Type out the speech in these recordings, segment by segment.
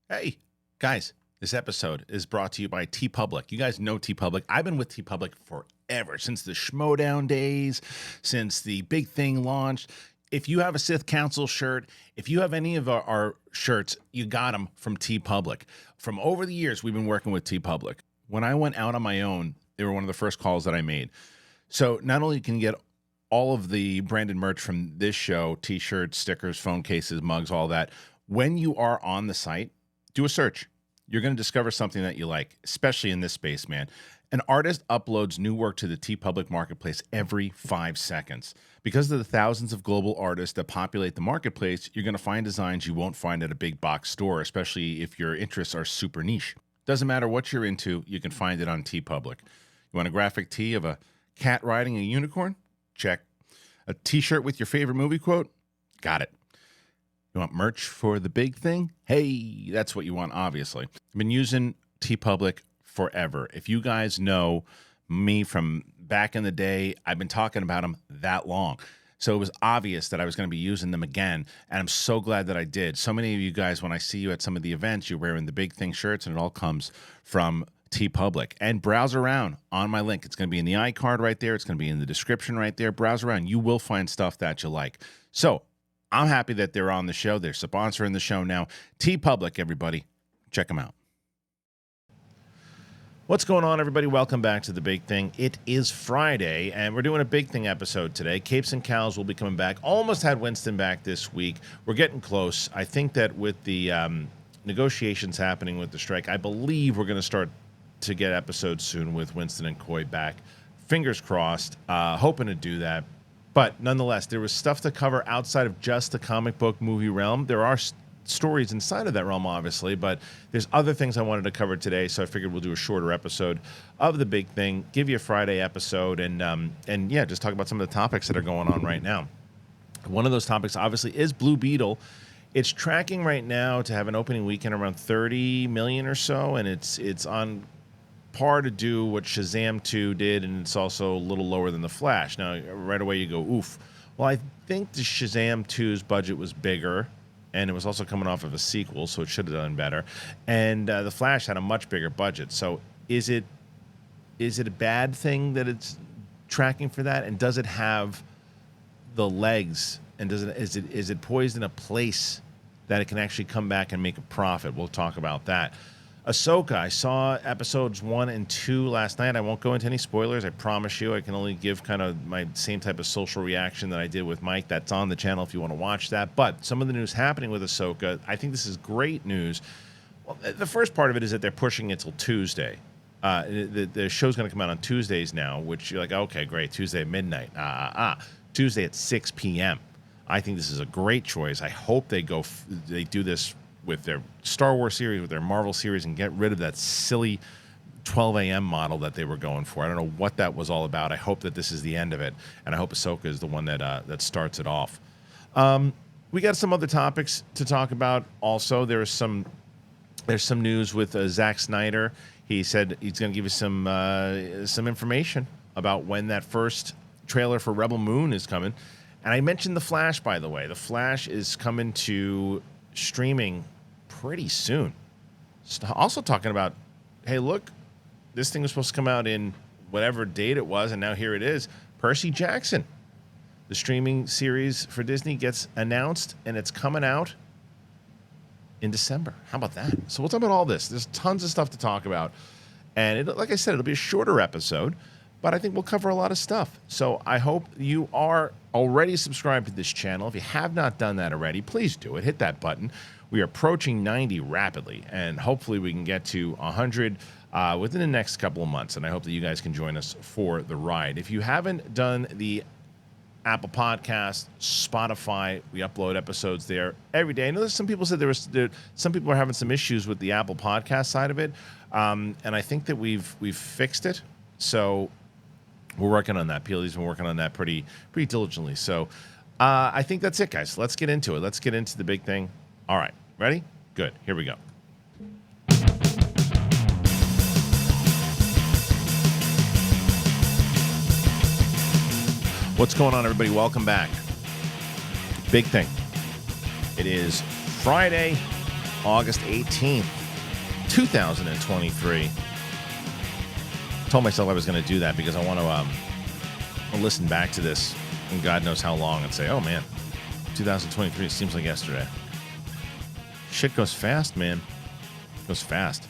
Hey, guys, this episode is brought to you by TeePublic. You guys know TeePublic. I've been with TeePublic forever, since the Schmodown days, since the big thing launched. If you have a Sith Council shirt, if you have any of our shirts, you got them from TeePublic. From over the years, we've been working with TeePublic. When I went out on my own, they were one of the first calls that I made. So not only can you get all of the branded merch from this show, t-shirts, stickers, phone cases, mugs, all that, when you are on the site, do a search. You're going to discover something that you like, especially in this space, man. An artist uploads new work to the TeePublic marketplace every 5 seconds. Because of the thousands of global artists that populate the marketplace, you're going to find designs you won't find at a big box store, especially if your interests are super niche. Doesn't matter what you're into, you can find it on TeePublic. You want a graphic tee of a cat riding a unicorn? Check. A t-shirt with your favorite movie quote? Got it. You want merch for the big thing? Hey, that's what you want, obviously. I've been using TeePublic forever. If you guys know me from back in the day, I've been talking about them that long. So it was obvious that I was going to be using them again, and I'm so glad that I did. So many of you guys, when I see you at some of the events, you're wearing the big thing shirts, and it all comes from TeePublic. And browse around on my link. It's going to be in the iCard right there. It's going to be in the description right there. Browse around. You will find stuff that you like. So I'm happy that they're on the show. They're sponsoring the show now. TeePublic, everybody. Check them out. What's going on, everybody? Welcome back to The Big Thing. It is Friday, and we're doing a Big Thing episode today. Capes and Cows will be coming back. Almost had Winston back this week. We're getting close. I think that with the negotiations happening with the strike, I believe we're going to start to get episodes soon with Winston and Coy back. Fingers crossed. Hoping to do that. But nonetheless, there was stuff to cover outside of just the comic book movie realm. There are stories inside of that realm, obviously, but there's other things I wanted to cover today, so I figured we'll do a shorter episode of The Big Thing, give you a Friday episode, and yeah, just talk about some of the topics that are going on right now. One of those topics, obviously, is Blue Beetle. It's tracking right now to have an opening weekend around 30 million or so, and it's on par to do what Shazam 2 did, and it's also a little lower than The Flash. Now, right away you go, oof. Well, I think the Shazam 2's budget was bigger, and it was also coming off of a sequel, so it should have done better. And The Flash had a much bigger budget. So is it a bad thing that it's tracking for that? And does it have the legs? And is it poised in a place that it can actually come back and make a profit? We'll talk about that. Ahsoka, I saw episodes 1 and 2 last night. I won't go into any spoilers, I promise you. I can only give kind of my same type of social reaction that I did with Mike. That's on the channel if you want to watch that. But some of the news happening with Ahsoka, I think this is great news. Well, the first part of it is that they're pushing it till Tuesday. The show's going to come out on Tuesdays now, which you're like, okay, great, Tuesday at midnight. Tuesday at 6 p.m. I think this is a great choice. I hope they do this with their Star Wars series, with their Marvel series, and get rid of that silly 12 a.m. model that they were going for. I don't know what that was all about. I hope that this is the end of it, and I hope Ahsoka is the one that starts it off. We got some other topics to talk about also. There's some news with Zack Snyder. He said he's going to give you some information about when that first trailer for Rebel Moon is coming. And I mentioned The Flash, by the way. The Flash is coming to streaming pretty soon. Also talking about, hey, look, this thing was supposed to come out in whatever date it was, and now here it is. Percy Jackson, the streaming series for Disney, gets announced, and it's coming out in December. How about that? So we'll talk about all this. There's tons of stuff to talk about. And like I said, it'll be a shorter episode, but I think we'll cover a lot of stuff. So I hope you are already subscribed to this channel. If you have not done that already, please do it. Hit that button. We are approaching 90 rapidly, and hopefully we can get to 100 within the next couple of months, and I hope that you guys can join us for the ride. If you haven't done the Apple Podcast, Spotify, we upload episodes there every day. I know there's some people said some people are having some issues with the Apple Podcast side of it, and I think that we've fixed it. So we're working on that. PLE's been working on that pretty diligently. So I think that's it, guys. Let's get into it. Let's get into the big thing. All right. Ready? Good. Here we go. What's going on, everybody? Welcome back. Big thing. It is Friday. August 18th, 2023. Told myself I was going to do that because I want to listen back to this and God knows how long and say, oh man, 2023, it seems like yesterday. Shit goes fast, man. It goes fast.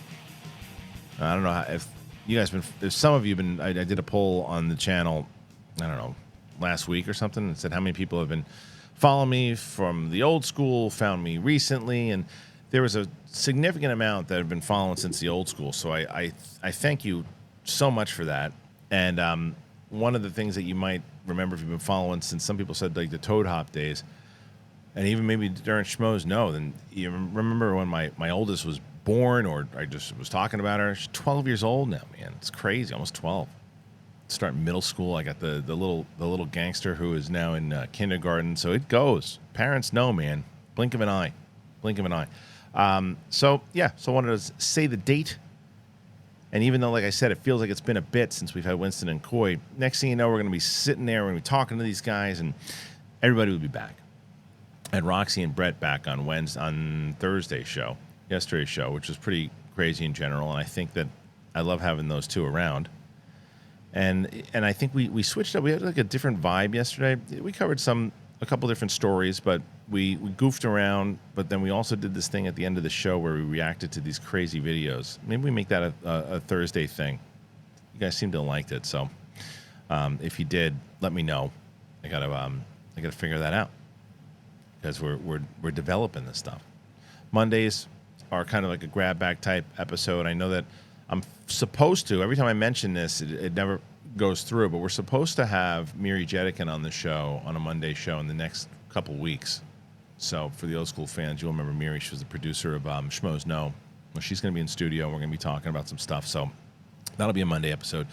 I don't know if you guys if some of you been, I did a poll on the channel, I don't know, last week or something, and said how many people have been following me from the old school, found me recently, and there was a significant amount that have been following since the old school. So I thank you so much for that. And one of the things that you might remember if you've been following since some people said like the Toad Hop days, and even maybe during Schmoes Know, then you remember when my oldest was born, or I just was talking about her. She's 12 years old now, man. It's crazy, almost 12. Starting middle school. I got the little gangster who is now in kindergarten. So it goes. Parents know, man. Blink of an eye. Blink of an eye. So I wanted to say the date. And even though, like I said, it feels like it's been a bit since we've had Winston and Coy, next thing you know, we're going to be sitting there, we're going to be talking to these guys, and everybody will be back. I had Roxy and Brett back on Thursday's show, yesterday's show, which was pretty crazy in general, and I think that I love having those two around. And I think we switched up. We had like a different vibe yesterday. We covered a couple different stories, but we goofed around. But then we also did this thing at the end of the show where we reacted to these crazy videos. Maybe we make that a Thursday thing. You guys seem to have liked it, so if you did, let me know. I gotta figure that out because we're developing this stuff. Mondays are kind of like a grab bag type episode. I know that I'm supposed to, every time I mention this, it never goes through, but we're supposed to have Miri Jedikin on the show, on a Monday show in the next couple weeks. So for the old school fans, you'll remember Miri. She was the producer of Schmoes Know. Well, she's going to be in studio. We're going to be talking about some stuff. So that'll be a Monday episode.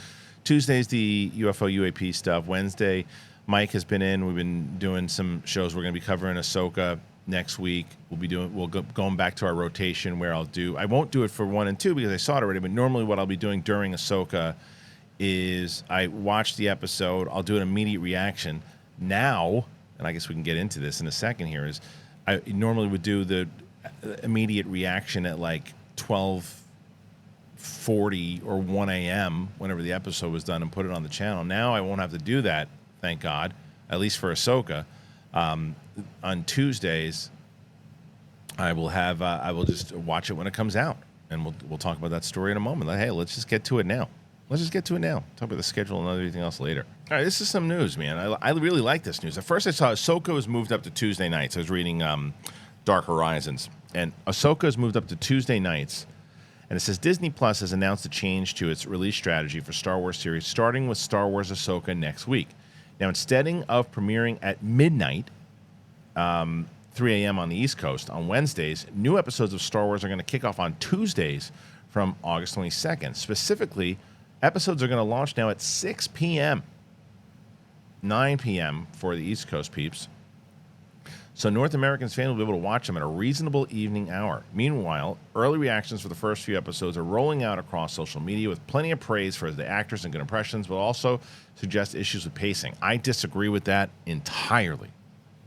Tuesday's the UFO UAP stuff. Wednesday, Mike has been in. We've been doing some shows. We're going to be covering Ahsoka next week. We'll go going back to our rotation where I won't do it for 1 and 2 because I saw it already, but normally what I'll be doing during Ahsoka is I watch the episode, I'll do an immediate reaction. Now, and I guess we can get into this in a second here, is I normally would do the immediate reaction at like 12:40 or 1 a.m. whenever the episode was done and put it on the channel. Now I won't have to do that, thank God, at least for Ahsoka. On Tuesdays, I will just watch it when it comes out, and we'll talk about that story in a moment. Hey, let's just get to it now. Talk about the schedule and everything else later. All right, this is some news, man. I really like this news. At first, I saw Ahsoka was moved up to Tuesday nights. I was reading Dark Horizons, and Ahsoka is moved up to Tuesday nights. And it says Disney Plus has announced a change to its release strategy for Star Wars series, starting with Star Wars Ahsoka next week. Now, instead of premiering at midnight, 3 a.m. on the East Coast, on Wednesdays, new episodes of Star Wars are going to kick off on Tuesdays from August 22nd. Specifically, episodes are going to launch now at 6 p.m., 9 p.m. for the East Coast peeps. So North Americans fans will be able to watch them at a reasonable evening hour. Meanwhile, early reactions for the first few episodes are rolling out across social media with plenty of praise for the actors and good impressions, but also suggest issues with pacing. I disagree with that entirely.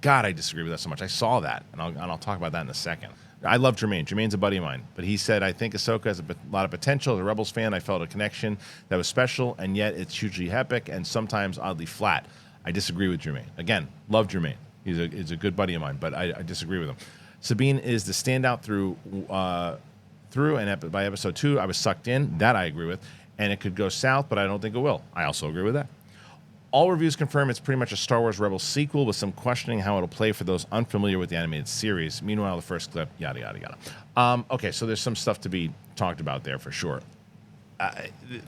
God, I disagree with that so much. I saw that, and I'll talk about that in a second. I love Jermaine. Jermaine's a buddy of mine, but he said, I think Ahsoka has a lot of potential. As a Rebels fan, I felt a connection that was special, and yet it's hugely epic and sometimes oddly flat. I disagree with Jermaine. Again, love Jermaine. He's a good buddy of mine, but I disagree with him. Sabine is the standout through and by episode 2, I was sucked in. That I agree with. And it could go south, but I don't think it will. I also agree with that. All reviews confirm it's pretty much a Star Wars Rebels sequel with some questioning how it'll play for those unfamiliar with the animated series. Meanwhile, the first clip, yada, yada, yada. Okay, so there's some stuff to be talked about there for sure.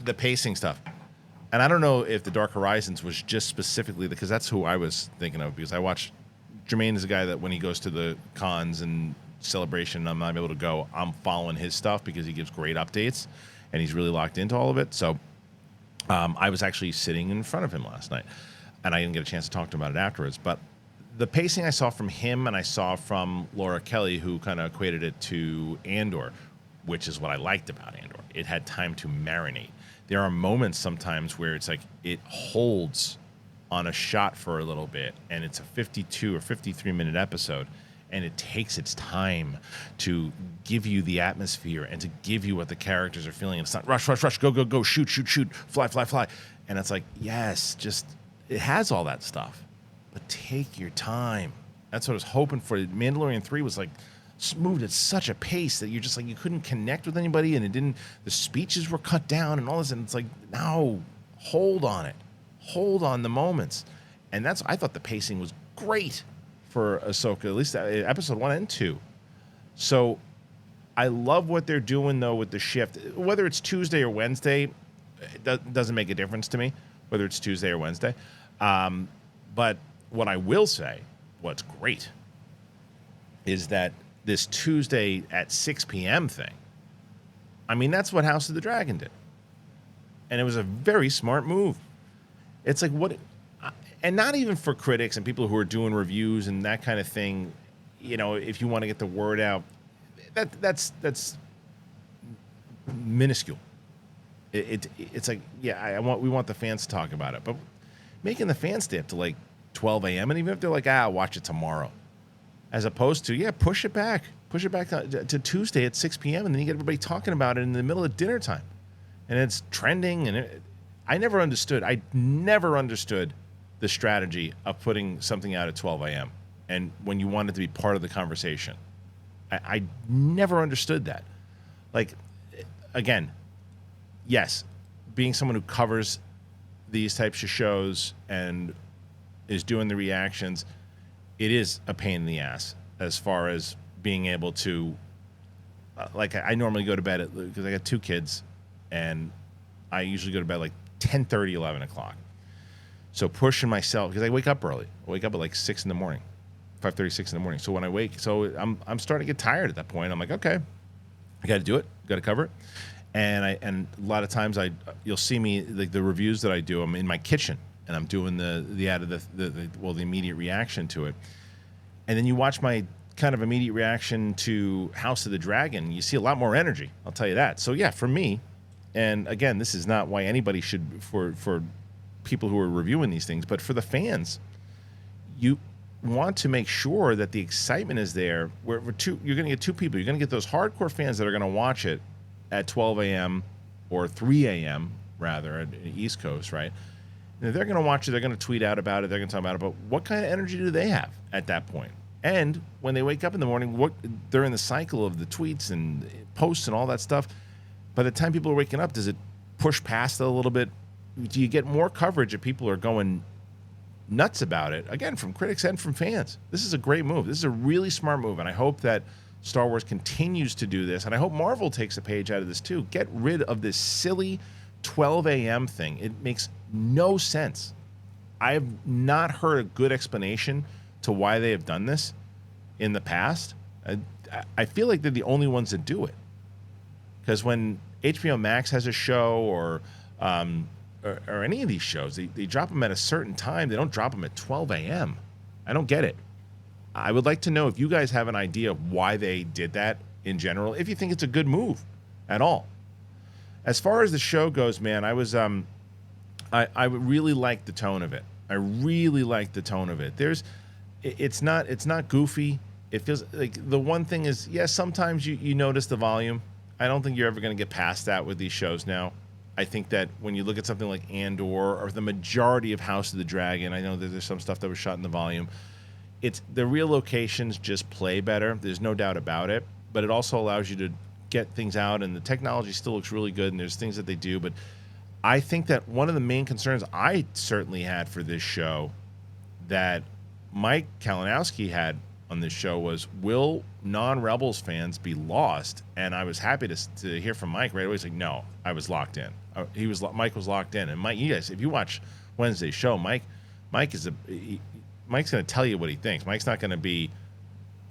The pacing stuff. And I don't know if the Dark Horizons was just specifically, because that's who I was thinking of, because I watched, Jermaine is a guy that when he goes to the cons and celebration and I'm not able to go, I'm following his stuff because he gives great updates and he's really locked into all of it. So I was actually sitting in front of him last night, and I didn't get a chance to talk to him about it afterwards. But the pacing I saw from him and I saw from Laura Kelly, who kind of equated it to Andor, which is what I liked about Andor. It had time to marinate. There are moments sometimes where it's like it holds on a shot for a little bit, and it's a 52 or 53-minute episode, and it takes its time to give you the atmosphere and to give you what the characters are feeling. It's not rush, rush, rush, go, go, go, shoot, shoot, shoot, fly, fly, fly. And it's like, yes, just, it has all that stuff, but take your time. That's what I was hoping for. Mandalorian 3 was like, moved at such a pace that you're just like, you couldn't connect with anybody, and it didn't, the speeches were cut down and all this, and it's like, no, hold on it. Hold on the moments. And that's, I thought the pacing was great for Ahsoka, at least episode 1 and 2. So I love what they're doing, though, with the shift. Whether it's Tuesday or Wednesday, it doesn't make a difference to me, whether it's Tuesday or Wednesday. But what I will say, what's great, is that this Tuesday at 6 p.m. thing, I mean, that's what House of the Dragon did. And it was a very smart move. It's like, what... And not even for critics and people who are doing reviews and that kind of thing, you know, if you want to get the word out, that's minuscule. It's like, yeah, we want the fans to talk about it, but making the fans stay up to like 12 a.m. and even if they're like, I'll watch it tomorrow, as opposed to, push it back to Tuesday at 6 p.m. and then you get everybody talking about it in the middle of dinner time, and it's trending. And I never understood the strategy of putting something out at 12 a.m. and when you want it to be part of the conversation. I never understood that. Like, again, yes, being someone who covers these types of shows and is doing the reactions, it is a pain in the ass as far as being able to, like, I normally go to bed because I got 2 kids, and I usually go to bed like 10:30, 11 o'clock. So pushing myself, because I wake up early. I wake up at like 6 in the morning, 5:30, 6 in the morning. So when I wake, I'm starting to get tired at that point. I'm like, okay, I got to do it, got to cover it. And a lot of times you'll see me, like the reviews that I do, I'm in my kitchen and I'm doing the immediate reaction to it. And then you watch my kind of immediate reaction to House of the Dragon, you see a lot more energy. I'll tell you that. So yeah, for me, and again, this is not why anybody should, for people who are reviewing these things, but for the fans, you want to make sure that the excitement is there. You're going to get 2 people. You're going to get those hardcore fans that are going to watch it at 12 a.m. or 3 a.m. rather, at the East Coast, right? And they're going to watch it. They're going to tweet out about it. They're going to talk about it. But what kind of energy do they have at that point? And when they wake up in the morning, they're in the cycle of the tweets and posts and all that stuff. By the time people are waking up, does it push past it a little bit? Do you get more coverage if people are going nuts about it? Again, from critics and from fans. This is a great move. This is a really smart move, and I hope that Star Wars continues to do this, and I hope Marvel takes a page out of this too. Get rid of this silly 12 a.m. thing. It makes no sense. I have not heard a good explanation to why they have done this in the past. I feel like they're the only ones that do it. Because when HBO Max has a show or any of these shows, they drop them at a certain time. They don't drop them at 12 a.m. I don't get it. I would like to know if you guys have an idea of why they did that in general, if you think it's a good move at all. As far as the show goes, man, I really like the tone of it. I really like the tone of it. It's not goofy. It feels like the one thing is, yes, sometimes you notice the volume. I don't think you're ever going to get past that with these shows now. I think that when you look at something like Andor or the majority of House of the Dragon, I know that there's some stuff that was shot in the volume. It's the real locations just play better. There's no doubt about it. But it also allows you to get things out, and the technology still looks really good, and there's things that they do. But I think that one of the main concerns I certainly had for this show that Mike Kalinowski had on this show was, will non-Rebels fans be lost? And I was happy to hear from Mike right away. He's like, no, I was locked in. Mike was locked in. And Mike, you guys, if you watch Wednesday's show, Mike's going to tell you what he thinks. Mike's not going to be,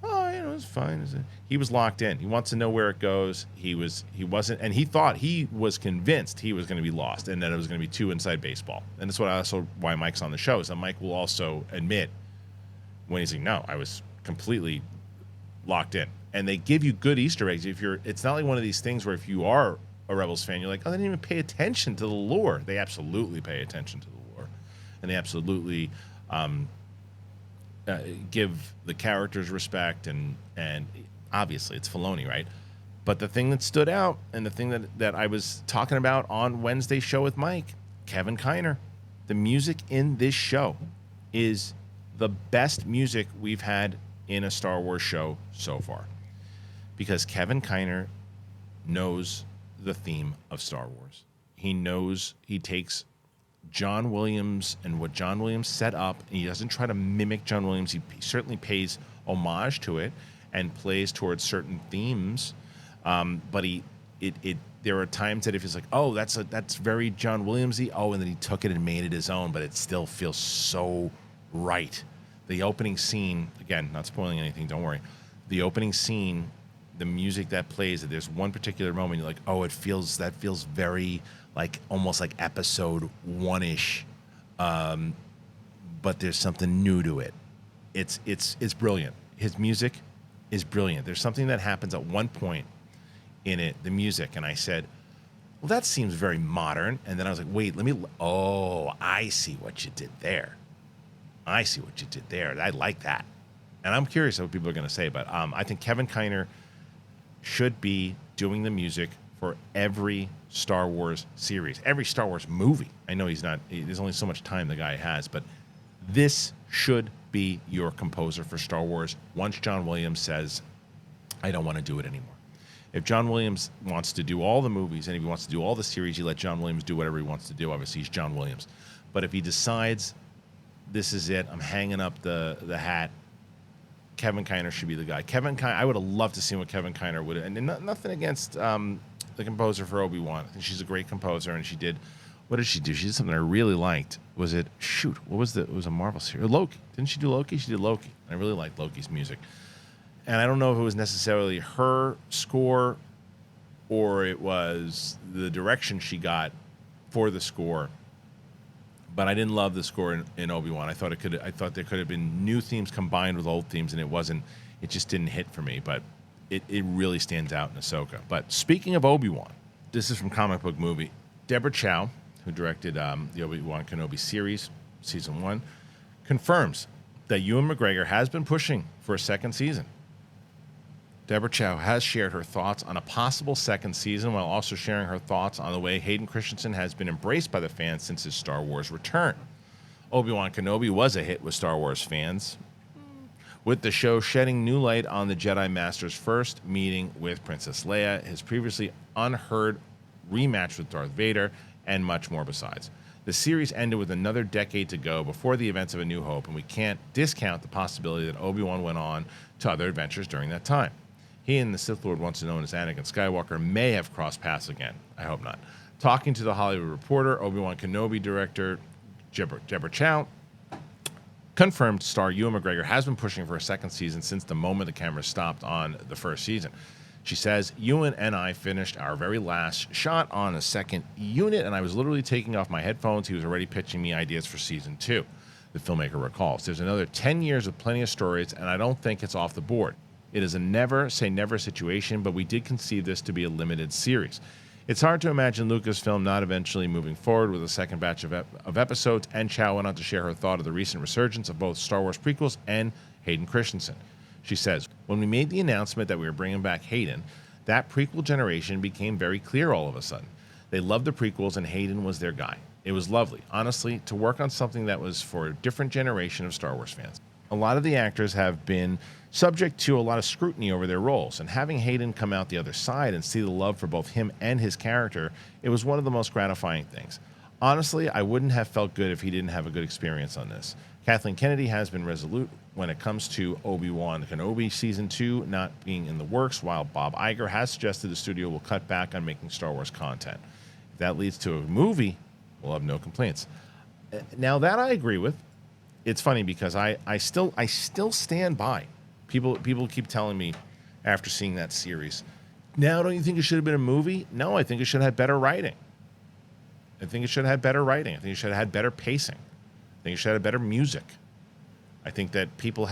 it's fine. He was locked in. He wants to know where it goes. He wasn't, and he thought, he was convinced he was going to be lost and that it was going to be too inside baseball. And that's why Mike's on the show, is that Mike will also admit when he's like, no, I was completely locked in. And they give you good Easter eggs. It's not like one of these things where if you are a Rebels fan, you're like, oh, they didn't even pay attention to the lore. They absolutely pay attention to the lore, and they absolutely give the characters respect, and obviously it's Filoni, right? But the thing that stood out, and the thing that I was talking about on Wednesday's show with Mike, Kevin Kiner, the music in this show is the best music we've had in a Star Wars show so far, because Kevin Kiner knows the theme of Star Wars. He takes John Williams and what John Williams set up, and he doesn't try to mimic John Williams. He certainly pays homage to it and plays towards certain themes. But there are times that if he's like, oh, that's very John Williamsy. Oh, and then he took it and made it his own, but it still feels so right. The opening scene, again, not spoiling anything, don't worry. The opening scene, the music that plays, there's one particular moment you're like, oh, that feels very like almost like episode one-ish, but there's something new to it. It's brilliant. His music is brilliant. There's something that happens at one point in it, the music, and I said, well, that seems very modern. And then I was like, wait, I see what you did there. I like that. And I'm curious what people are going to say, but I think Kevin Kiner should be doing the music for every Star Wars series, every Star Wars movie. I know there's only so much time the guy has, but this should be your composer for Star Wars once John Williams says, I don't want to do it anymore. If John Williams wants to do all the movies, and if he wants to do all the series, you let John Williams do whatever he wants to do. Obviously, he's John Williams. But if he decides, this is it, I'm hanging up the hat, Kevin Kiner should be the guy. I would have loved to see what Kevin Kiner would have. And nothing against the composer for Obi-Wan. I think she's a great composer, and what did she do? She did something I really liked. It was a Marvel series. Loki. Didn't she do Loki? She did Loki. I really liked Loki's music. And I don't know if it was necessarily her score or it was the direction she got for the score. But I didn't love the score in Obi-Wan. I thought there could have been new themes combined with old themes, and it just didn't hit for me. But it really stands out in Ahsoka. But speaking of Obi-Wan, this is from Comic Book Movie. Deborah Chow, who directed the Obi-Wan Kenobi series, season 1, confirms that Ewan McGregor has been pushing for a second season. Deborah Chow has shared her thoughts on a possible second season, while also sharing her thoughts on the way Hayden Christensen has been embraced by the fans since his Star Wars return. Obi-Wan Kenobi was a hit with Star Wars fans, with the show shedding new light on the Jedi Master's first meeting with Princess Leia, his previously unheard rematch with Darth Vader, and much more besides. The series ended with another decade to go before the events of A New Hope, and we can't discount the possibility that Obi-Wan went on to other adventures during that time. He and the Sith Lord, once known as Anakin Skywalker, may have crossed paths again. I hope not. Talking to The Hollywood Reporter, Obi-Wan Kenobi director Deborah Chow confirmed star Ewan McGregor has been pushing for a second season since the moment the camera stopped on the first season. She says, Ewan and I finished our very last shot on a second unit, and I was literally taking off my headphones. He was already pitching me ideas for season 2, the filmmaker recalls. There's another 10 years with plenty of stories, and I don't think it's off the board. It is a never say never situation, but we did conceive this to be a limited series. It's hard to imagine Lucasfilm not eventually moving forward with a second batch of episodes, and Chow went on to share her thought of the recent resurgence of both Star Wars prequels and Hayden Christensen. She says, when we made the announcement that we were bringing back Hayden, that prequel generation became very clear all of a sudden. They loved the prequels, and Hayden was their guy. It was lovely, honestly, to work on something that was for a different generation of Star Wars fans. A lot of the actors have been subject to a lot of scrutiny over their roles, and having Hayden come out the other side and see the love for both him and his character, it was one of the most gratifying things. Honestly, I wouldn't have felt good if he didn't have a good experience on this. Kathleen Kennedy has been resolute when it comes to Obi-Wan Kenobi Season 2 not being in the works, while Bob Iger has suggested the studio will cut back on making Star Wars content. If that leads to a movie, we'll have no complaints. Now, that I agree with. It's funny because I still stand by. People keep telling me after seeing that series, now don't you think it should have been a movie? No, I think it should have had better writing. I think it should have had better writing. I think it should have had better pacing. I think it should have had better music. I think that people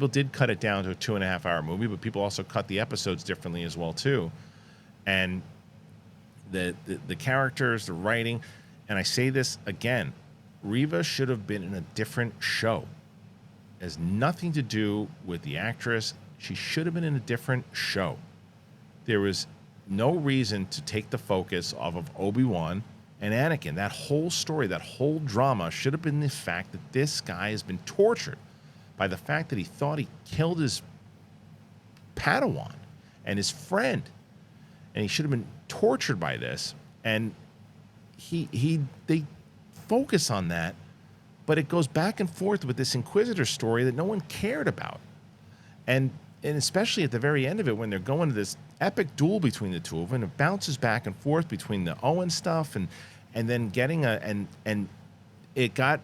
did cut it down to a 2.5-hour movie, but people also cut the episodes differently as well too. And the characters, the writing, and I say this again, Reva should have been in a different show. has nothing to do with the actress. She should have been in a different show. There was no reason to take the focus off of Obi-Wan and Anakin. That whole story, that whole drama should have been the fact that this guy has been tortured by the fact that he thought he killed his Padawan and his friend. And he should have been tortured by this. And they focus on that, but it goes back and forth with this Inquisitor story that no one cared about. And especially at the very end of it, when they're going to this epic duel between the two of them, it bounces back and forth between the Owen stuff and then getting it kind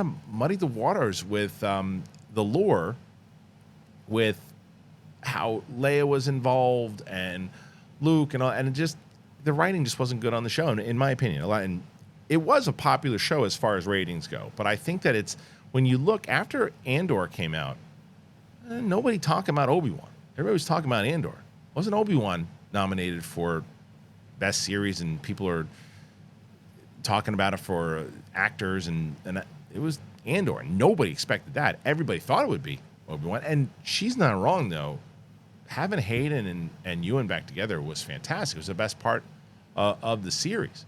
of muddied the waters with the lore, with how Leia was involved and Luke and all, and the writing just wasn't good on the show, in my opinion. And it was a popular show as far as ratings go, but I think that it's, when you look after Andor came out, nobody talking about Obi-Wan. Everybody was talking about Andor. Wasn't Obi-Wan nominated for Best Series, and people are talking about it for actors, and it was Andor. Nobody expected that. Everybody thought it would be Obi-Wan, and she's not wrong, though. Having Hayden and Ewan back together was fantastic. It was the best part of the series.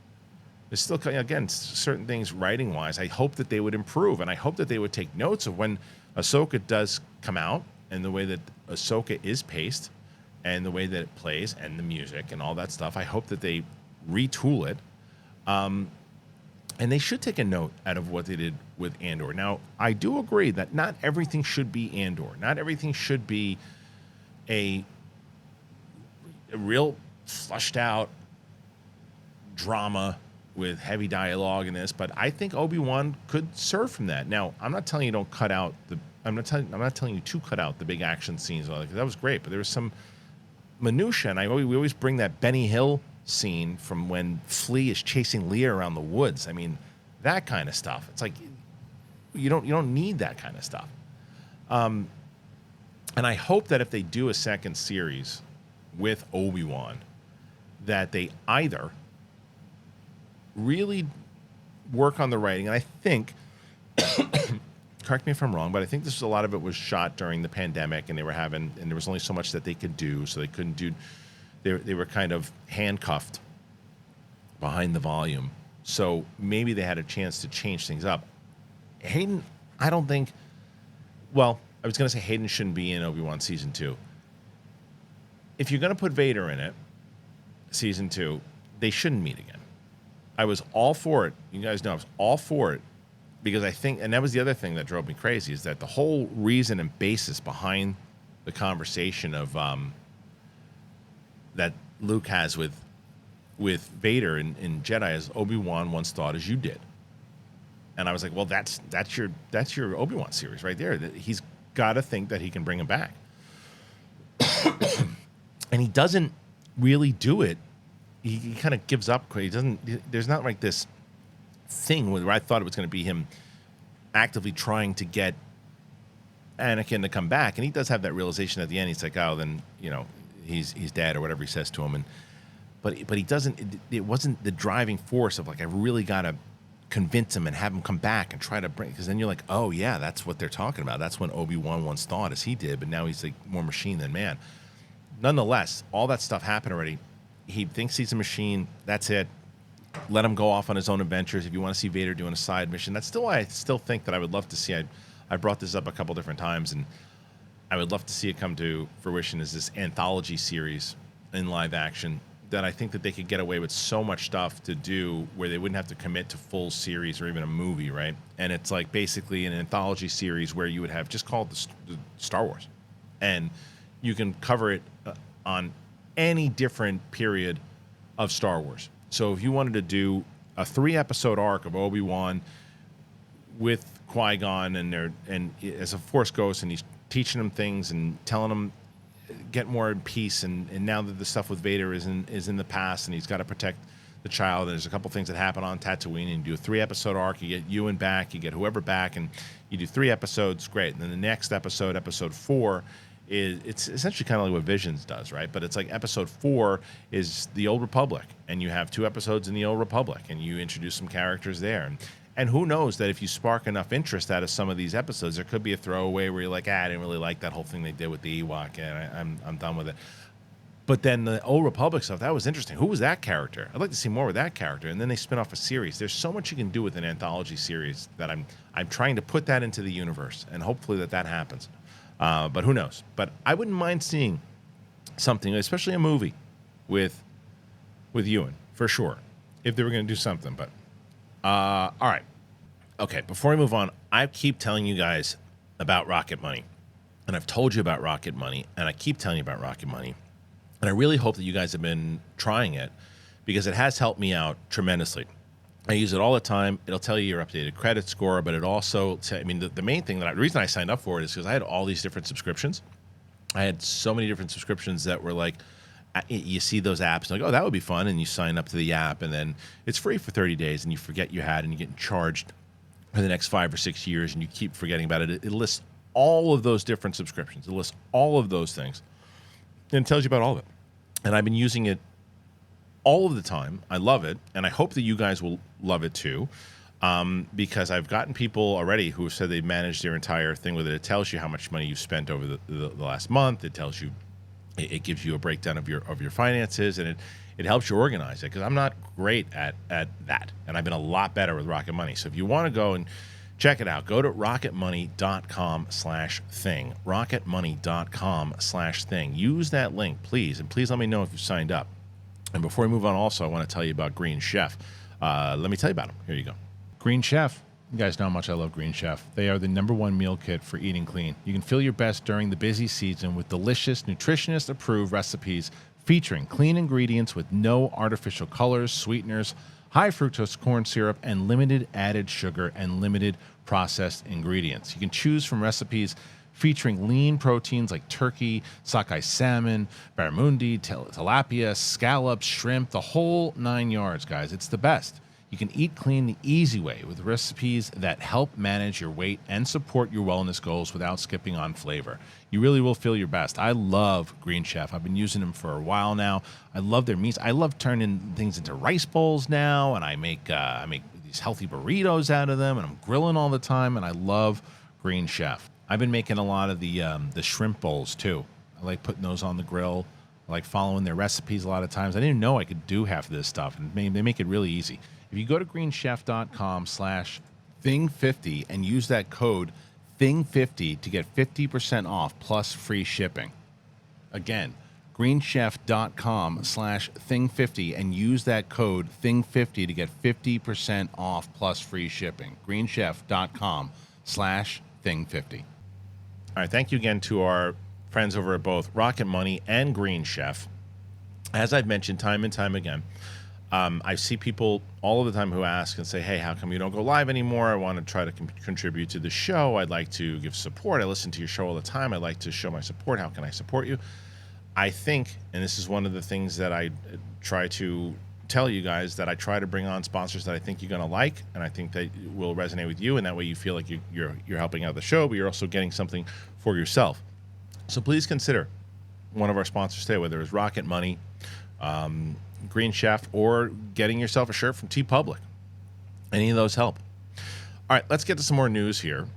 There's still, again, certain things writing-wise I hope that they would improve, and I hope that they would take notes of when Ahsoka does come out, and the way that Ahsoka is paced, and the way that it plays, and the music, and all that stuff. I hope that they retool it. And they should take a note out of what they did with Andor. Now, I do agree that not everything should be Andor. Not everything should be a real flushed-out drama with heavy dialogue in this, but I think Obi-Wan could serve from that. Now, I'm not telling you don't cut out I'm not telling you to cut out the big action scenes. That was great, but there was some minutia, and we always bring that Benny Hill scene from when Flea is chasing Leia around the woods. I mean, that kind of stuff. It's like you don't need that kind of stuff. And I hope that if they do a second series with Obi-Wan, that they either really work on the writing, and I think, correct me if I'm wrong, but I think a lot of it was shot during the pandemic, and and there was only so much that they could do, so they couldn't do. They were kind of handcuffed behind the volume, so maybe they had a chance to change things up. Hayden, I don't think. Well, I was going to say Hayden shouldn't be in Obi-Wan season 2. If you're going to put Vader in it, season 2, they shouldn't meet again. I was all for it. You guys know I was all for it because I think, and that was the other thing that drove me crazy, is that the whole reason and basis behind the conversation of that Luke has with Vader in Jedi is Obi-Wan once thought as you did. And I was like, well, that's your Obi-Wan series right there. He's got to think that he can bring him back. And he doesn't really do it. He kind of gives up. He doesn't. There's not like this thing where I thought it was going to be him actively trying to get Anakin to come back, and he does have that realization at the end. He's like, oh, then he's dead or whatever he says to him, but he doesn't. It wasn't the driving force of like I really got to convince him and have him come back and try to bring, because then you're like, oh yeah, that's what they're talking about. That's when Obi-Wan once thought as he did, but now he's like more machine than man. Nonetheless, all that stuff happened already. He thinks he's a machine. That's it. Let him go off on his own adventures. If you want to see Vader doing a side mission, that's still why I still think that I would love to see. I brought this up a couple different times, and I would love to see it come to fruition as this anthology series in live action that I think that they could get away with so much stuff to do where they wouldn't have to commit to full series or even a movie, right? And it's like basically an anthology series where you would have just called the Star Wars, and you can cover it on any different period of Star Wars. So if you wanted to do a 3-episode arc of Obi-Wan with Qui-Gon and as a Force ghost, and he's teaching him things and telling him get more in peace, and now that the stuff with Vader is in the past, and he's got to protect the child, and there's a couple things that happen on Tatooine, and you do a 3-episode arc, you get Ewan back, you get whoever back, and you do 3 episodes, great. And then the next episode, episode 4, it's essentially kind of like what Visions does, right? But it's like episode 4 is the Old Republic, and you have 2 episodes in the Old Republic, and you introduce some characters there, And who knows that if you spark enough interest out of some of these episodes, there could be a throwaway where you're like, I didn't really like that whole thing they did with the Ewok, and I'm done with it. But then the Old Republic stuff, that was interesting. Who was that character? I'd like to see more with that character. And then they spin off a series. There's so much you can do with an anthology series that I'm trying to put that into the universe, and hopefully that happens. But who knows? But I wouldn't mind seeing something, especially a movie with Ewan, for sure, if they were going to do something. But all right. Okay, before we move on, I keep telling you guys about Rocket Money. And I've told you about Rocket Money, and I keep telling you about Rocket Money. And I really hope that you guys have been trying it, because it has helped me out tremendously. I use it all the time. It'll tell you your updated credit score, but it also, the main thing the reason I signed up for it is because I had all these different subscriptions. I had so many different subscriptions that were like, you see those apps, like, oh, that would be fun, and you sign up to the app, and then it's free for 30 days, and you forget you had, and you're getting charged for the next 5 or 6 years, and you keep forgetting about it. It lists all of those different subscriptions. It lists all of those things, and it tells you about all of it. And I've been using it all of the time. I love it, and I hope that you guys will love it too, because I've gotten people already who have said they've managed their entire thing with it. It tells you how much money you've spent over the last month. It tells you, it gives you a breakdown of your finances, and it helps you organize it, because I'm not great at that, and I've been a lot better with Rocket Money. So if you want to go and check it out, go to rocketmoney.com/thing, rocketmoney.com/thing. Use that link, please, and please let me know if you've signed up. And before we move on, also, I want to tell you about Green Chef. Let me tell you about them. Here you go. Green Chef. You guys know how much I love Green Chef. They are the #1 meal kit for eating clean. You can feel your best during the busy season with delicious, nutritionist-approved recipes featuring clean ingredients with no artificial colors, sweeteners, high fructose corn syrup, and limited added sugar and limited processed ingredients. You can choose from recipes featuring lean proteins like turkey, sockeye salmon, barramundi, tilapia, scallops, shrimp, the whole 9 yards, guys. It's the best. You can eat clean the easy way with recipes that help manage your weight and support your wellness goals without skipping on flavor. You really will feel your best. I love Green Chef. I've been using them for a while now. I love their meats. I love turning things into rice bowls now, and I make these healthy burritos out of them, and I'm grilling all the time, and I love Green Chef. I've been making a lot of the shrimp bowls too. I like putting those on the grill. I like following their recipes a lot of times. I didn't know I could do half of this stuff, and they make it really easy. If you go to greenchef.com/thing50 and use that code thing50 to get 50% off plus free shipping. Again, greenchef.com/thing50 and use that code thing50 to get 50% off plus free shipping. greenchef.com/thing50. All right, thank you again to our friends over at both Rocket Money and Green Chef. As I've mentioned time and time again, I see people all of the time who ask and say, hey, how come you don't go live anymore? I want to try to contribute to the show. I'd like to give support. I listen to your show all the time. I'd like to show my support. How can I support you? I think, and this is one of the things that I try to tell you guys, that I try to bring on sponsors that I think you're going to like, and I think that will resonate with you, and that way you feel like you're helping out the show, but you're also getting something for yourself. So please consider one of our sponsors today, whether it's Rocket Money, Green Chef, or getting yourself a shirt from TeePublic. Any of those help. All right, let's get to some more news here.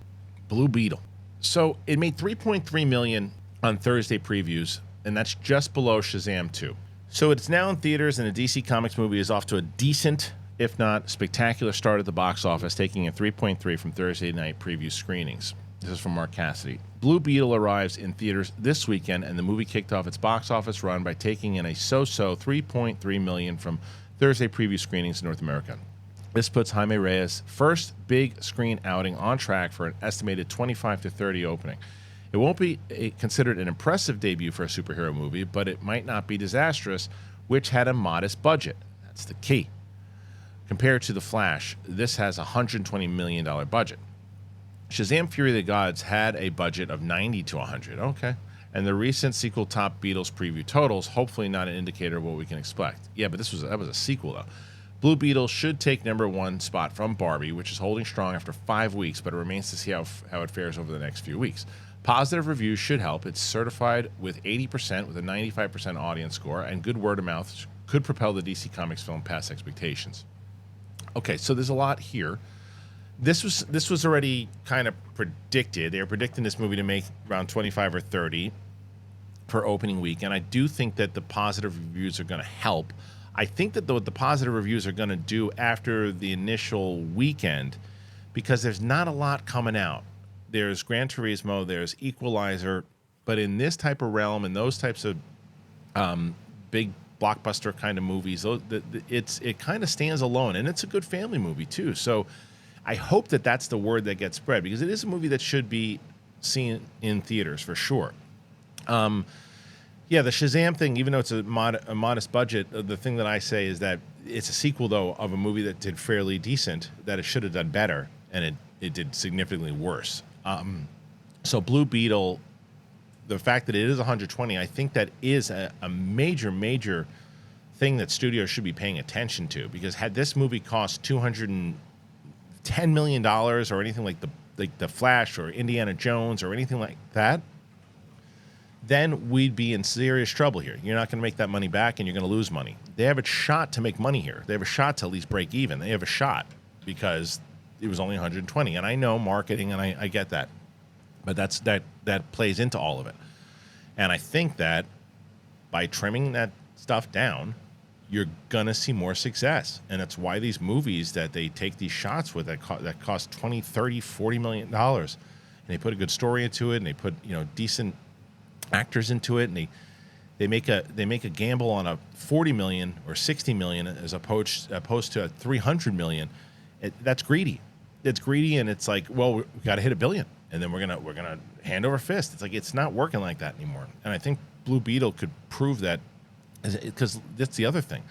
Blue Beetle. So it made $3.3 million on Thursday previews, and that's just below Shazam 2. So it's now in theaters, and the DC Comics movie is off to a decent, if not spectacular, start at the box office, taking a 3.3 from Thursday night preview screenings. This is from Mark Cassidy. Blue Beetle arrives in theaters this weekend, and the movie kicked off its box office run by taking in a so-so $3.3 million from Thursday preview screenings in North America. This puts Jaime Reyes' first big screen outing on track for an estimated 25 to 30 opening. It won't be considered an impressive debut for a superhero movie, but it might not be disastrous, which had a modest budget. That's the key. Compared to The Flash, this has a $120 million budget. Shazam! Fury of the Gods had a budget of 90 to 100. Okay. And the recent sequel topped Beetle's preview totals, hopefully not an indicator of what we can expect. Yeah, but that was a sequel, though. Blue Beetle should take #1 spot from Barbie, which is holding strong after 5 weeks, but it remains to see how it fares over the next few weeks. Positive reviews should help. It's certified with 80% with a 95% audience score, and good word of mouth could propel the DC Comics film past expectations. Okay, so there's a lot here. This was already kind of predicted. They were predicting this movie to make around 25 or 30 for opening week, and I do think that the positive reviews are going to help. I think that what the positive reviews are going to do after the initial weekend, because there's not a lot coming out. There's Gran Turismo, there's Equalizer, but in this type of realm and those types of big blockbuster kind of movies, it kind of stands alone, and it's a good family movie too. So I hope that that's the word that gets spread, because it is a movie that should be seen in theaters for sure. Yeah, the Shazam thing, even though it's a modest budget, the thing that I say is that it's a sequel, though, of a movie that did fairly decent, that it should have done better, and it did significantly worse. So Blue Beetle, the fact that it is 120, I think that is a major, major thing that studios should be paying attention to, because had this movie cost $210 million or anything like the Flash or Indiana Jones or anything like that, then we'd be in serious trouble here. You're not going to make that money back, and you're going to lose money. They have a shot to make money here. They have a shot to at least break even. They have a shot because it was only 120. And I know marketing, and I get that. But that plays into all of it. And I think that by trimming that stuff down, you're going to see more success. And that's why these movies that they take these shots with that cost $20, $30, $40 million, and they put a good story into it, and they put decent actors into it, and they make a gamble on a 40 million or 60 million as opposed to a 300 million. That's greedy. It's greedy, and it's like, well, we got to hit $1 billion, and then we're gonna hand over fist. It's like, it's not working like that anymore. And I think Blue Beetle could prove that, because that's the other thing.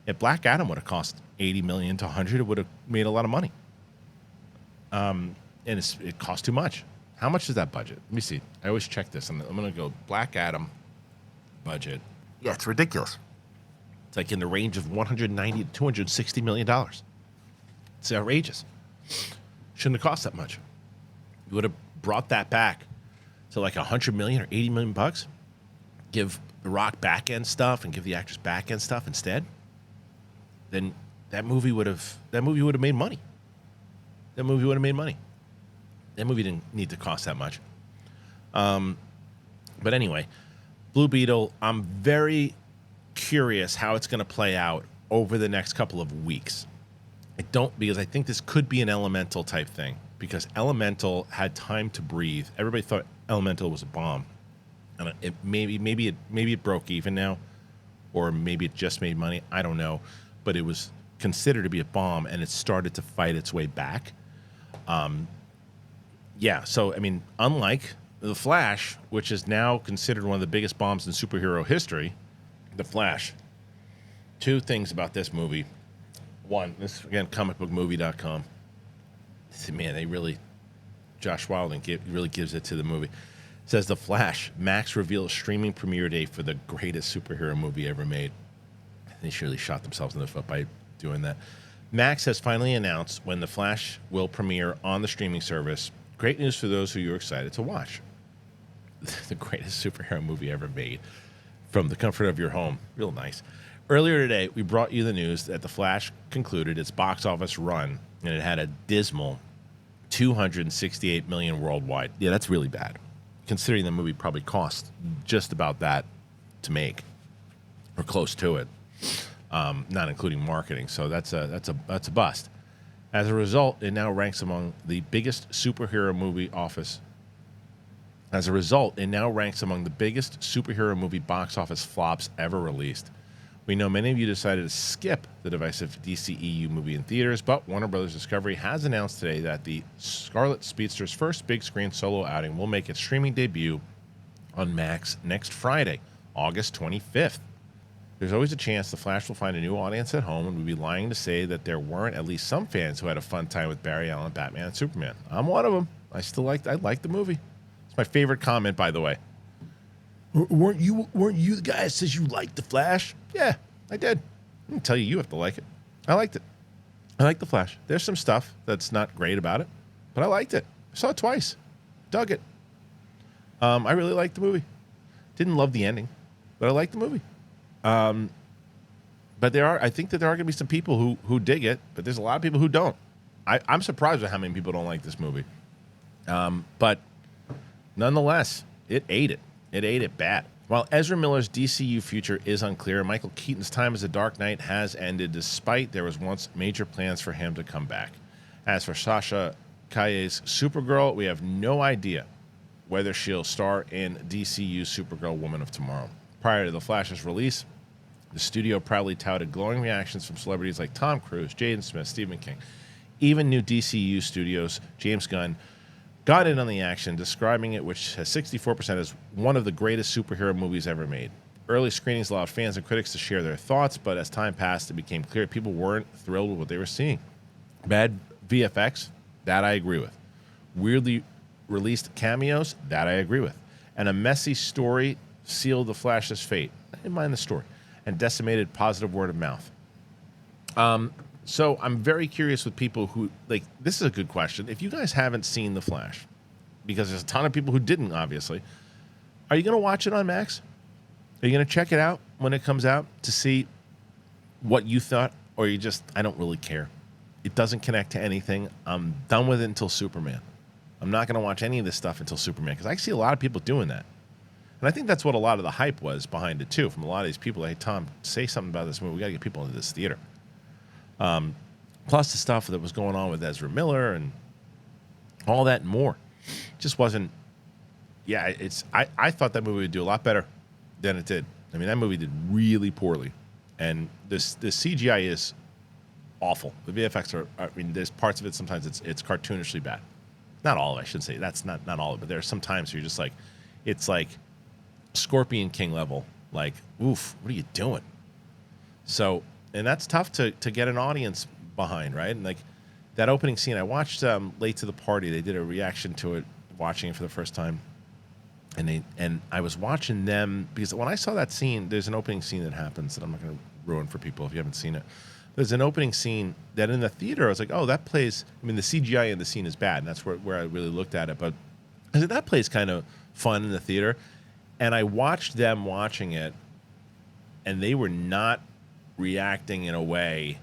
If Black Adam would have cost 80 million to 100, it would have made a lot of money. And it cost too much. How much is that budget? Let me see. I always check this. I'm going to go Black Adam budget. Yeah, it's ridiculous. It's like in the range of $190 to $260 million. It's outrageous. Shouldn't have cost that much. You would have brought that back to like $100 million or $80 million bucks. Give The Rock back end stuff and give the actors back end stuff instead. Then that movie would have made money. That movie would have made money. That movie didn't need to cost that much. But anyway, Blue Beetle, I'm very curious how it's going to play out over the next couple of weeks. Because I think this could be an Elemental type thing, because Elemental had time to breathe. Everybody thought Elemental was a bomb. And maybe it broke even now, or maybe it just made money. I don't know. But it was considered to be a bomb, and it started to fight its way back. Yeah, so, I mean, unlike The Flash, which is now considered one of the biggest bombs in superhero history, The Flash, two things about this movie. One, this, again, comicbookmovie.com. Man, Josh Wilding really gives it to the movie. It says, The Flash, Max reveals streaming premiere date for the greatest superhero movie ever made. They surely shot themselves in the foot by doing that. Max has finally announced when The Flash will premiere on the streaming service. Great news for those who you're excited to watch. The greatest superhero movie ever made from the comfort of your home. Real nice. Earlier today, we brought you the news that The Flash concluded its box office run, and it had a dismal $268 million worldwide. Yeah, that's really bad, considering the movie probably cost just about that to make, or close to it, not including marketing. So that's a bust. As a result, it now ranks among the biggest superhero movie box office flops ever released. We know many of you decided to skip the divisive DCEU movie in theaters, but Warner Bros. Discovery has announced today that the Scarlet Speedster's first big screen solo outing will make its streaming debut on Max next Friday, August 25th. There's always a chance The Flash will find a new audience at home, and we'd be lying to say that there weren't at least some fans who had a fun time with Barry Allen, Batman, and Superman. I'm one of them. I like the movie. It's my favorite comment, by the way. Weren't you the guy that says you liked The Flash? Yeah, I did. I didn't tell you you have to like it. I liked it. I like The Flash. There's some stuff that's not great about it, but I liked it. I saw it twice. Dug it. I really liked the movie. Didn't love the ending, but I liked the movie. But I think that there are going to be some people who dig it, but there's a lot of people who don't. I'm surprised at how many people don't like this movie. But nonetheless, it ate it. It ate it bad. While Ezra Miller's DCU future is unclear, Michael Keaton's time as the Dark Knight has ended, despite there was once major plans for him to come back. As for Sasha Calle's Supergirl, we have no idea whether she'll star in DCU's Supergirl Woman of Tomorrow. Prior to The Flash's release, the studio proudly touted glowing reactions from celebrities like Tom Cruise, Jaden Smith, Stephen King. Even new DCU studios, James Gunn, got in on the action, describing it, which has 64%, as one of the greatest superhero movies ever made. Early screenings allowed fans and critics to share their thoughts, but as time passed, it became clear people weren't thrilled with what they were seeing. Bad VFX, that I agree with. Weirdly released cameos, that I agree with. And a messy story sealed The Flash's fate. I didn't mind the story. And decimated positive word of mouth. So I'm very curious with people who, like, this is a good question. If you guys haven't seen The Flash, because there's a ton of people who didn't, obviously, are you going to watch it on Max? Are you going to check it out when it comes out to see what you thought? Or you just, I don't really care. It doesn't connect to anything. I'm done with it until Superman. I'm not going to watch any of this stuff until Superman, because I see a lot of people doing that. And I think that's what a lot of the hype was behind it, too, from a lot of these people. Like, hey, Tom, say something about this movie. We got to get people into this theater. Plus the stuff that was going on with Ezra Miller and all that and more. Just wasn't, yeah, I thought that movie would do a lot better than it did. I mean, that movie did really poorly. And the CGI is awful. The VFX are, I mean, there's parts of it, sometimes it's cartoonishly bad. Not all of it, I should say. That's not all of it, but there are some times where you're just like, it's like Scorpion King level. Like, oof, what are you doing? So, and that's tough to get an audience behind, right? And like that opening scene, I watched Late to the Party. They did a reaction to it, watching it for the first time. And I was watching them, because when I saw that scene, there's an opening scene that happens that I'm not going to ruin for people if you haven't seen it. There's an opening scene that in the theater, I was like, oh, that plays, I mean, the CGI in the scene is bad, and that's where I really looked at it. But I said, that plays kind of fun in the theater. And I watched them watching it, and they were not reacting in a way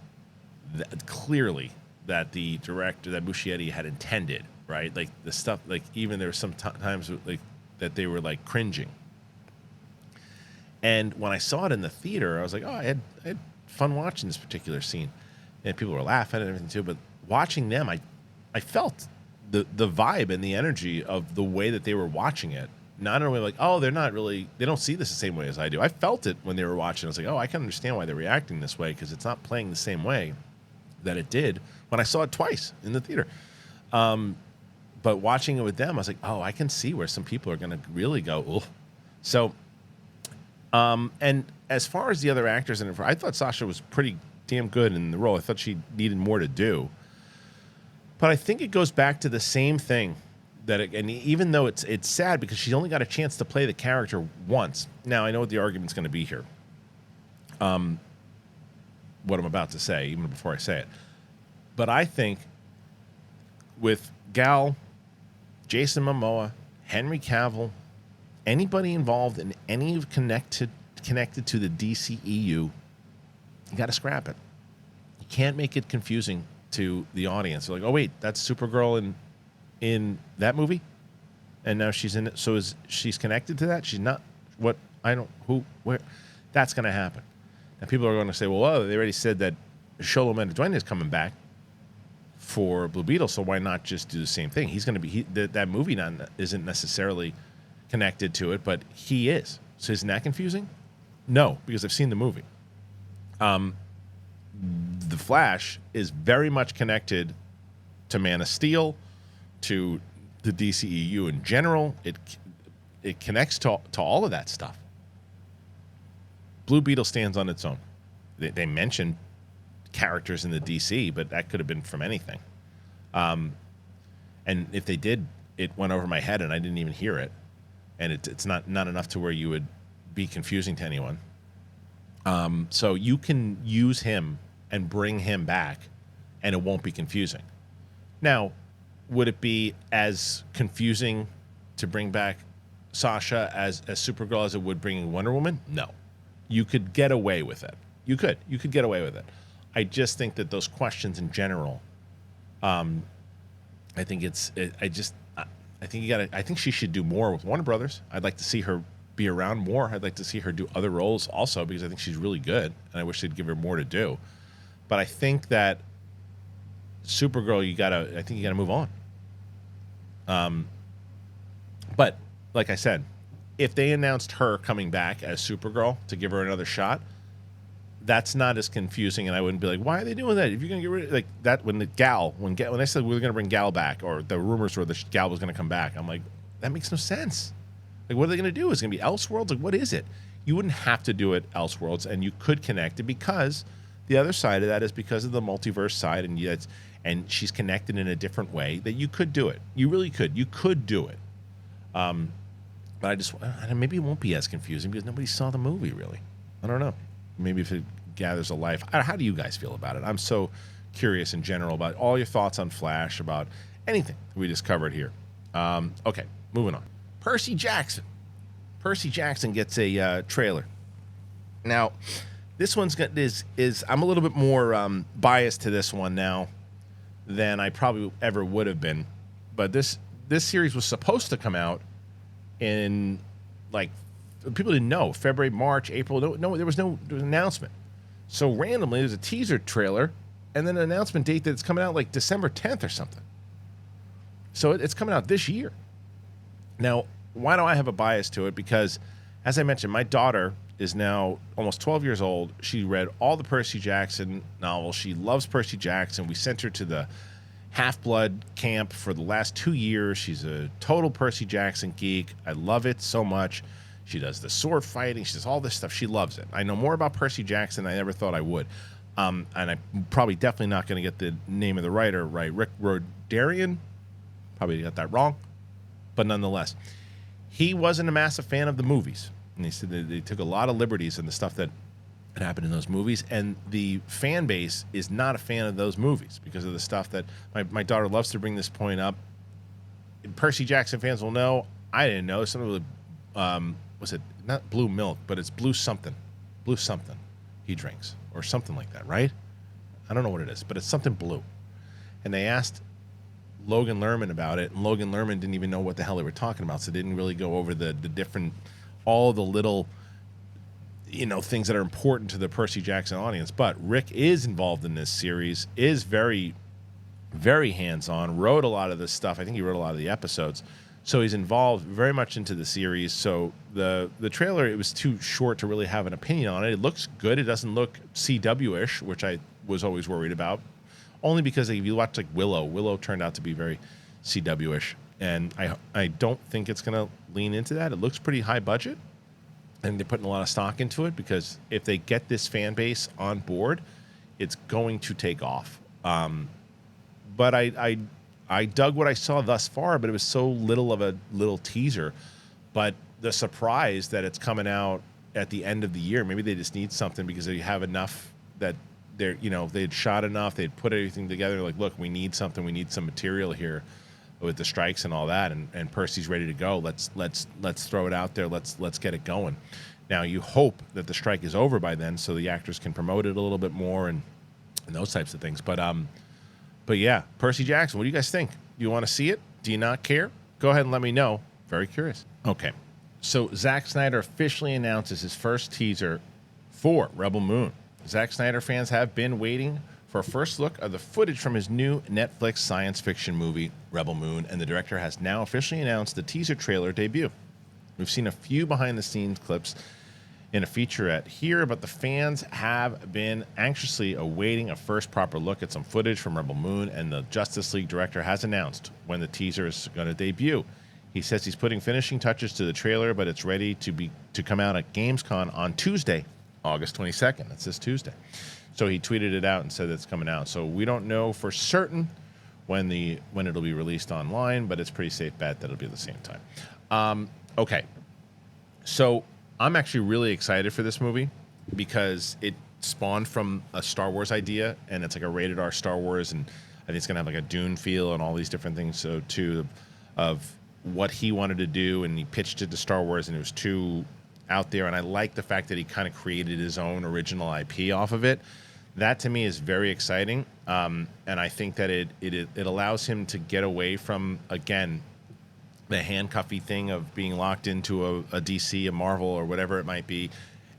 that clearly that the director, that Muschietti had intended, right? Like the stuff, like even there were some times like that they were like cringing. And when I saw it in the theater, I was like, oh, I had fun watching this particular scene. And people were laughing and everything too. But watching them, I felt the vibe and the energy of the way that they were watching it. Not only like, oh, they don't see this the same way as I do. I felt it when they were watching. I was like, oh, I can understand why they're reacting this way, because it's not playing the same way that it did when I saw it twice in the theater. But watching it with them, I was like, oh, I can see where some people are going to really go, ugh. So, and as far as the other actors in it, I thought Sasha was pretty damn good in the role. I thought she needed more to do. But I think it goes back to the same thing. And even though it's sad because she's only got a chance to play the character once. Now, I know what the argument's going to be here. What I'm about to say, even before I say it. But I think with Gal, Jason Momoa, Henry Cavill, anybody involved in any of connected to the DCEU, you got to scrap it. You can't make it confusing to the audience. They're like, oh, wait, that's Supergirl in that movie, and now she's in it. So she's connected to that? She's not. What? I don't. Who? Where? That's going to happen. And people are going to say, well, they already said that Xolo Mendoza is coming back for Blue Beetle, so why not just do the same thing? He's going to be that movie isn't necessarily connected to it, but he is. So isn't that confusing? No, because I've seen the movie. The Flash is very much connected to Man of Steel, to the DCEU in general. It connects to all of that stuff. Blue Beetle stands on its own. They mentioned characters in the DC, but that could have been from anything. And if they did, it went over my head and I didn't even hear it. And it's not enough to where you would be confusing to anyone. So you can use him and bring him back, and it won't be confusing. Now, would it be as confusing to bring back Sasha as Supergirl as it would bringing Wonder Woman? No. You could get away with it. You could get away with it. I just think that those questions in general I think I think I think she should do more with Warner Brothers. I'd like to see her be around more. I'd like to see her do other roles also because I think she's really good, and I wish they'd give her more to do. But I think that Supergirl, I think you gotta move on. But like I said, if they announced her coming back as Supergirl to give her another shot, that's not as confusing, and I wouldn't be like, why are they doing that? If you're gonna get rid of like that, when I said we were gonna bring Gal back, or the rumors were the Gal was gonna come back, I'm like, that makes no sense. Like, what are they gonna do? Is it gonna be Elseworlds? Like, what is it? You wouldn't have to do it Elseworlds, and you could connect it because the other side of that is because of the multiverse side, and she's connected in a different way that you could do it. You really could. You could do it. But maybe it won't be as confusing because nobody saw the movie, really. I don't know. Maybe if it gathers a life. How do you guys feel about it? I'm so curious in general about all your thoughts on Flash, about anything we just covered here. Okay, moving on. Percy Jackson. Percy Jackson gets a trailer. Now, this one's I'm a little bit more biased to this one now than I probably ever would have been. But this series was supposed to come out in, like, people didn't know, February, March, April. No, there was no announcement. So randomly, there's a teaser trailer and then an announcement date that it's coming out like December 10th or something. So it's coming out this year. Now, why do I have a bias to it? Because, as I mentioned, my daughter is now almost 12 years old. She read all the Percy Jackson novels. She loves Percy Jackson. We sent her to the Half-Blood camp for the last 2 years. She's a total Percy Jackson geek. I love it so much. She does the sword fighting. She does all this stuff. She loves it. I know more about Percy Jackson than I ever thought I would. And I'm probably definitely not going to get the name of the writer right. Rick Rodarian. Probably got that wrong. But nonetheless, he wasn't a massive fan of the movies. And he said they took a lot of liberties in the stuff that happened in those movies, and the fan base is not a fan of those movies because of the stuff that my daughter loves to bring this point up. Percy Jackson fans will know. I didn't know. Some of the was it not blue milk, but it's blue something he drinks or something like that, right? I don't know what it is, but it's something blue. And they asked Logan Lerman about it, and Logan Lerman didn't even know what the hell they were talking about, so they didn't really go over the different, all the little, things that are important to the Percy Jackson audience. But Rick is involved in this series, is very, very hands-on, wrote a lot of this stuff. I think he wrote a lot of the episodes. So he's involved very much into the series. So the trailer, it was too short to really have an opinion on it. It looks good. It doesn't look CW-ish, which I was always worried about. Only because if you watch like Willow turned out to be very CW-ish. And I don't think it's going to lean into that. It looks pretty high budget. And they're putting a lot of stock into it because if they get this fan base on board, it's going to take off. But I dug what I saw thus far, but it was so little of a little teaser. But the surprise that it's coming out at the end of the year, maybe they just need something because they have enough that they'd shot enough, they'd put everything together. Like, look, we need something, we need some material here with the strikes and all that, and Percy's ready to go. Let's throw it out there. Let's get it going. Now you hope that the strike is over by then, so the actors can promote it a little bit more and those types of things. But yeah, Percy Jackson. What do you guys think? Do you want to see it? Do you not care? Go ahead and let me know. Very curious. Okay, so Zack Snyder officially announces his first teaser for Rebel Moon. Zack Snyder fans have been waiting for a first look of the footage from his new Netflix science fiction movie, Rebel Moon, and the director has now officially announced the teaser trailer debut. We've seen a few behind-the-scenes clips in a featurette here, but the fans have been anxiously awaiting a first proper look at some footage from Rebel Moon, and the Justice League director has announced when the teaser is going to debut. He says he's putting finishing touches to the trailer, but it's ready to come out at Gamescom on Tuesday, August 22nd. That's this Tuesday. So he tweeted it out and said it's coming out. So we don't know for certain when it'll be released online, but it's a pretty safe bet that it'll be at the same time. Okay. So I'm actually really excited for this movie because it spawned from a Star Wars idea, and it's like a rated R Star Wars, and I think it's going to have like a Dune feel and all these different things. So too, of what he wanted to do, and he pitched it to Star Wars, and it was too out there. And I like the fact that he kind of created his own original IP off of it. That to me is very exciting. And I think that it allows him to get away from, again, the handcuffy thing of being locked into a DC, a Marvel, or whatever it might be.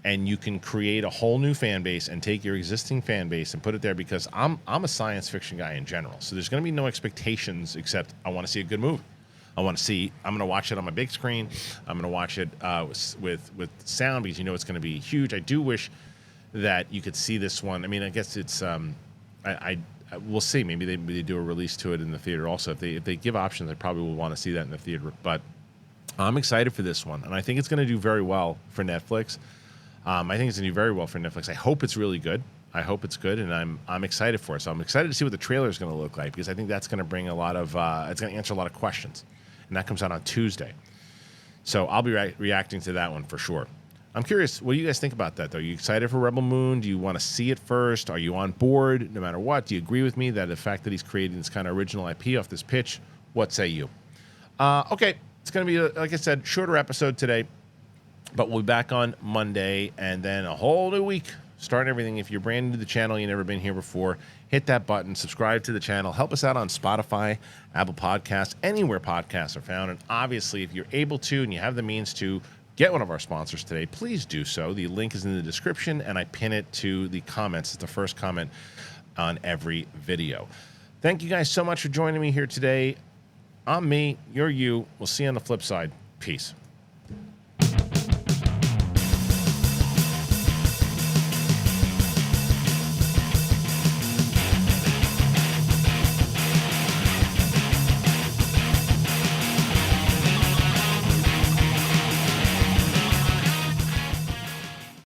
And you can create a whole new fan base and take your existing fan base and put it there, because I'm a science fiction guy in general. So there's going to be no expectations except I want to see a good movie. I'm going to watch it on my big screen. I'm going to watch it with sound, because it's going to be huge. I do wish that you could see this one. I mean, I guess it's we'll see. Maybe they do a release to it in the theater also. If they give options, I probably will want to see that in the theater. But I'm excited for this one, and I think it's going to do very well for Netflix. I think it's going to do very well for Netflix. I hope it's really good. I hope it's good, and I'm excited for it. So I'm excited to see what the trailer is going to look like, because I think that's going to bring a lot of it's going to answer a lot of questions, and that comes out on Tuesday. So I'll be reacting to that one for sure. I'm curious, what do you guys think about that, though? Are you excited for Rebel Moon? Do you want to see it first? Are you on board no matter what? Do you agree with me that the fact that he's creating this kind of original IP off this pitch? What say you? Okay, it's going to be, like I said, shorter episode today, but we'll be back on Monday, and then a whole new week, starting everything. If you're brand new to the channel, you've never been here before, hit that button, subscribe to the channel, help us out on Spotify, Apple Podcasts, anywhere podcasts are found. And obviously, if you're able to and you have the means to, get one of our sponsors today, please do so. The link is in the description, and I pin it to the comments. It's the first comment on every video. Thank you guys so much for joining me here today. I'm me, you're you. We'll see you on the flip side. Peace.